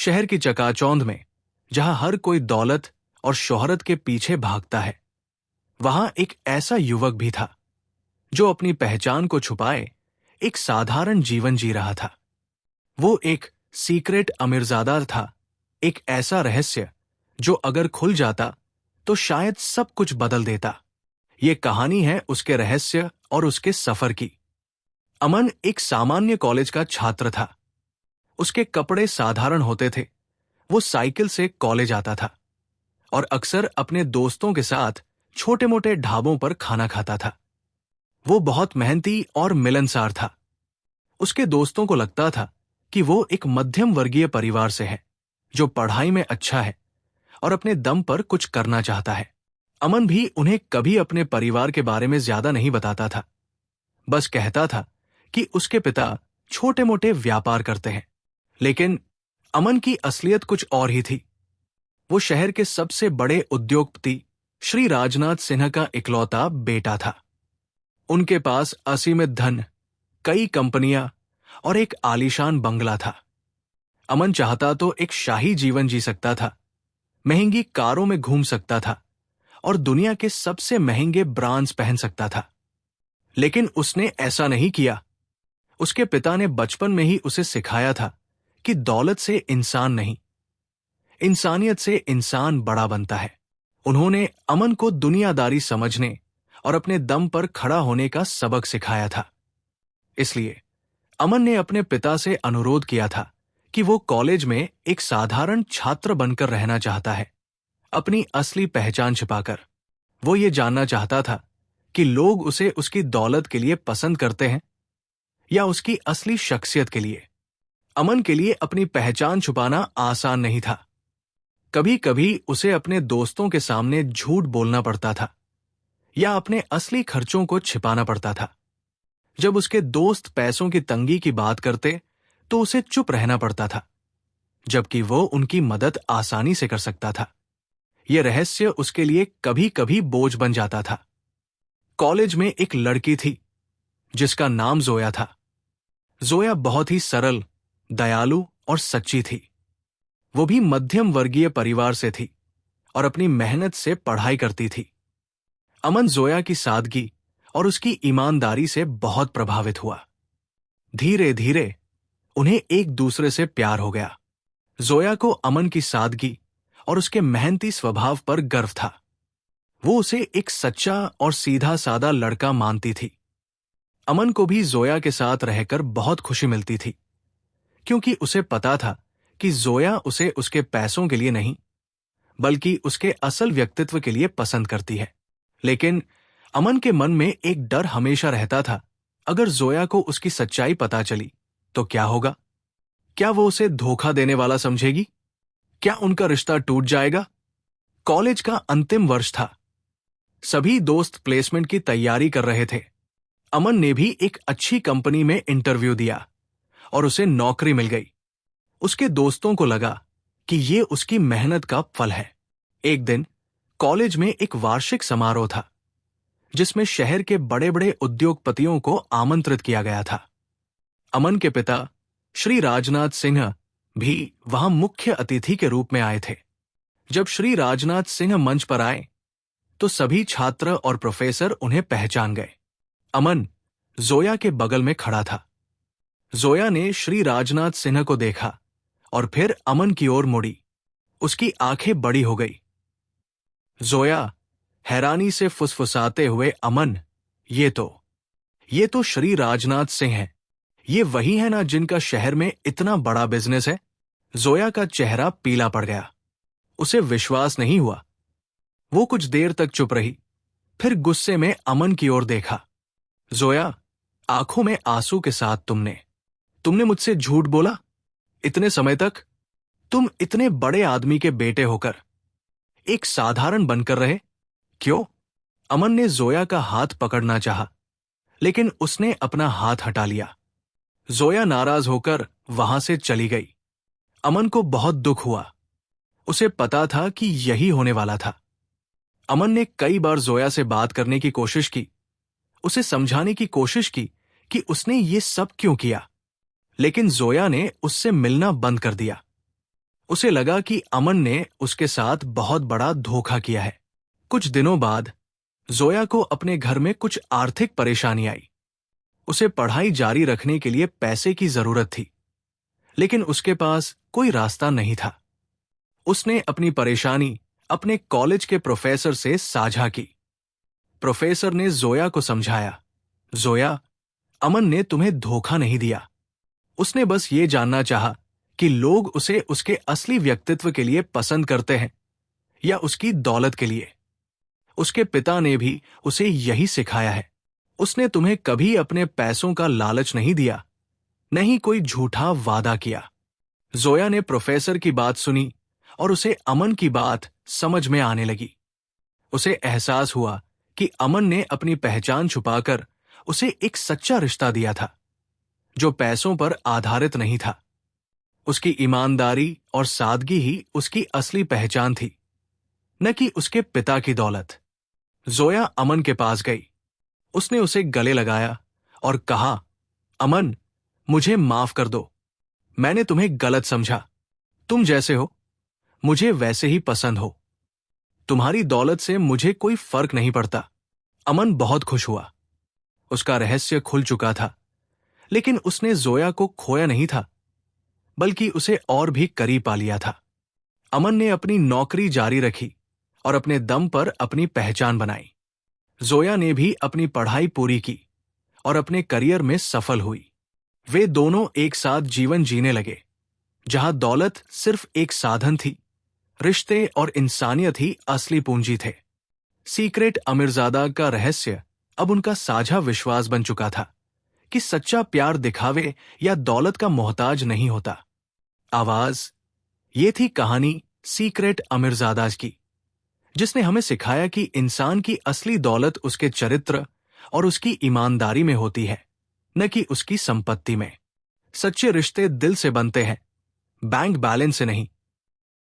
शहर की चकाचौंध में, जहां हर कोई दौलत और शोहरत के पीछे भागता है, वहां एक ऐसा युवक भी था जो अपनी पहचान को छुपाए एक साधारण जीवन जी रहा था। वो एक सीक्रेट अमीरजादा था, एक ऐसा रहस्य जो अगर खुल जाता तो शायद सब कुछ बदल देता। ये कहानी है उसके रहस्य और उसके सफर की। अमन एक सामान्य कॉलेज का छात्र था। उसके कपड़े साधारण होते थे। वो साइकिल से कॉलेज आता था और अक्सर अपने दोस्तों के साथ छोटे मोटे ढाबों पर खाना खाता था। वो बहुत मेहनती और मिलनसार था। उसके दोस्तों को लगता था कि वो एक मध्यम वर्गीय परिवार से है, जो पढ़ाई में अच्छा है और अपने दम पर कुछ करना चाहता है। अमन भी उन्हें कभी अपने परिवार के बारे में ज्यादा नहीं बताता था। बस कहता था कि उसके पिता छोटे मोटे व्यापार करते हैं। लेकिन अमन की असलियत कुछ और ही थी। वो शहर के सबसे बड़े उद्योगपति श्री राजनाथ सिन्हा का इकलौता बेटा था। उनके पास असीमित धन, कई कंपनियां और एक आलीशान बंगला था। अमन चाहता तो एक शाही जीवन जी सकता था, महंगी कारों में घूम सकता था और दुनिया के सबसे महंगे ब्रांड्स पहन सकता था। लेकिन उसने ऐसा नहीं किया। उसके पिता ने बचपन में ही उसे सिखाया था कि दौलत से इंसान नहीं, इंसानियत से इंसान बड़ा बनता है। उन्होंने अमन को दुनियादारी समझने और अपने दम पर खड़ा होने का सबक सिखाया था। इसलिए अमन ने अपने पिता से अनुरोध किया था कि वो कॉलेज में एक साधारण छात्र बनकर रहना चाहता है, अपनी असली पहचान छिपाकर। वो ये जानना चाहता था कि लोग उसे उसकी दौलत के लिए पसंद करते हैं या उसकी असली शख्सियत के लिए। अमन के लिए अपनी पहचान छुपाना आसान नहीं था। कभी कभी उसे अपने दोस्तों के सामने झूठ बोलना पड़ता था या अपने असली खर्चों को छिपाना पड़ता था। जब उसके दोस्त पैसों की तंगी की बात करते तो उसे चुप रहना पड़ता था, जबकि वो उनकी मदद आसानी से कर सकता था। यह रहस्य उसके लिए कभी कभी बोझ बन जाता था। कॉलेज में एक लड़की थी जिसका नाम जोया था। जोया बहुत ही सरल, दयालु और सच्ची थी। वो भी मध्यम वर्गीय परिवार से थी और अपनी मेहनत से पढ़ाई करती थी। अमन जोया की सादगी और उसकी ईमानदारी से बहुत प्रभावित हुआ। धीरे धीरे उन्हें एक दूसरे से प्यार हो गया। जोया को अमन की सादगी और उसके मेहनती स्वभाव पर गर्व था। वो उसे एक सच्चा और सीधा साधा लड़का मानती थी। अमन को भी जोया के साथ रहकर बहुत खुशी मिलती थी, क्योंकि उसे पता था कि जोया उसे उसके पैसों के लिए नहीं, बल्कि उसके असल व्यक्तित्व के लिए पसंद करती है। लेकिन अमन के मन में एक डर हमेशा रहता था, अगर जोया को उसकी सच्चाई पता चली तो क्या होगा? क्या वो उसे धोखा देने वाला समझेगी? क्या उनका रिश्ता टूट जाएगा? कॉलेज का अंतिम वर्ष था। सभी दोस्त प्लेसमेंट की तैयारी कर रहे थे। अमन ने भी एक अच्छी कंपनी में इंटरव्यू दिया और उसे नौकरी मिल गई। उसके दोस्तों को लगा कि ये उसकी मेहनत का फल है। एक दिन कॉलेज में एक वार्षिक समारोह था, जिसमें शहर के बड़े बड़े उद्योगपतियों को आमंत्रित किया गया था। अमन के पिता श्री राजनाथ सिन्हा भी वहां मुख्य अतिथि के रूप में आए थे। जब श्री राजनाथ सिन्हा मंच पर आए तो सभी छात्र और प्रोफेसर उन्हें पहचान गए। अमन जोया के बगल में खड़ा था। जोया ने श्री राजनाथ सिन्हा को देखा और फिर अमन की ओर मुड़ी। उसकी आंखें बड़ी हो गई। जोया हैरानी से फुसफुसाते हुए, अमन, ये तो श्री राजनाथ सिंह हैं। ये वही है ना जिनका शहर में इतना बड़ा बिजनेस है? जोया का चेहरा पीला पड़ गया। उसे विश्वास नहीं हुआ। वो कुछ देर तक चुप रही, फिर गुस्से में अमन की ओर देखा। जोया, आंखों में आंसू के साथ, तुमने मुझसे झूठ बोला इतने समय तक? तुम इतने बड़े आदमी के बेटे होकर एक साधारण बनकर रहे, क्यों? अमन ने जोया का हाथ पकड़ना चाहा, लेकिन उसने अपना हाथ हटा लिया। जोया नाराज होकर वहां से चली गई। अमन को बहुत दुख हुआ। उसे पता था कि यही होने वाला था। अमन ने कई बार जोया से बात करने की कोशिश की, उसे समझाने की कोशिश की कि उसने ये सब क्यों किया, लेकिन जोया ने उससे मिलना बंद कर दिया। उसे लगा कि अमन ने उसके साथ बहुत बड़ा धोखा किया है। कुछ दिनों बाद जोया को अपने घर में कुछ आर्थिक परेशानी आई। उसे पढ़ाई जारी रखने के लिए पैसे की जरूरत थी, लेकिन उसके पास कोई रास्ता नहीं था। उसने अपनी परेशानी अपने कॉलेज के प्रोफेसर से साझा की। प्रोफेसर ने जोया को समझाया, जोया, अमन ने तुम्हें धोखा नहीं दिया। उसने बस ये जानना चाहा कि लोग उसे उसके असली व्यक्तित्व के लिए पसंद करते हैं या उसकी दौलत के लिए। उसके पिता ने भी उसे यही सिखाया है। उसने तुम्हें कभी अपने पैसों का लालच नहीं दिया, नहीं कोई झूठा वादा किया। जोया ने प्रोफेसर की बात सुनी और उसे अमन की बात समझ में आने लगी। उसे एहसास हुआ कि अमन ने अपनी पहचान छुपाकर उसे एक सच्चा रिश्ता दिया था, जो पैसों पर आधारित नहीं था। उसकी ईमानदारी और सादगी ही उसकी असली पहचान थी, न कि उसके पिता की दौलत। जोया अमन के पास गई। उसने उसे गले लगाया और कहा, अमन, मुझे माफ कर दो। मैंने तुम्हें गलत समझा। तुम जैसे हो, मुझे वैसे ही पसंद हो। तुम्हारी दौलत से मुझे कोई फर्क नहीं पड़ता। अमन बहुत खुश हुआ। उसका रहस्य खुल चुका था, लेकिन उसने जोया को खोया नहीं था, बल्कि उसे और भी करीब पा लिया था। अमन ने अपनी नौकरी जारी रखी और अपने दम पर अपनी पहचान बनाई। जोया ने भी अपनी पढ़ाई पूरी की और अपने करियर में सफल हुई। वे दोनों एक साथ जीवन जीने लगे, जहां दौलत सिर्फ एक साधन थी, रिश्ते और इंसानियत ही असली पूंजी थे। सीक्रेट अमीरजादा का रहस्य अब उनका साझा विश्वास बन चुका था कि सच्चा प्यार दिखावे या दौलत का मोहताज नहीं होता। आवाज, ये थी कहानी सीक्रेट अमीरजादा की, जिसने हमें सिखाया कि इंसान की असली दौलत उसके चरित्र और उसकी ईमानदारी में होती है, न कि उसकी संपत्ति में। सच्चे रिश्ते दिल से बनते हैं, बैंक बैलेंस से नहीं।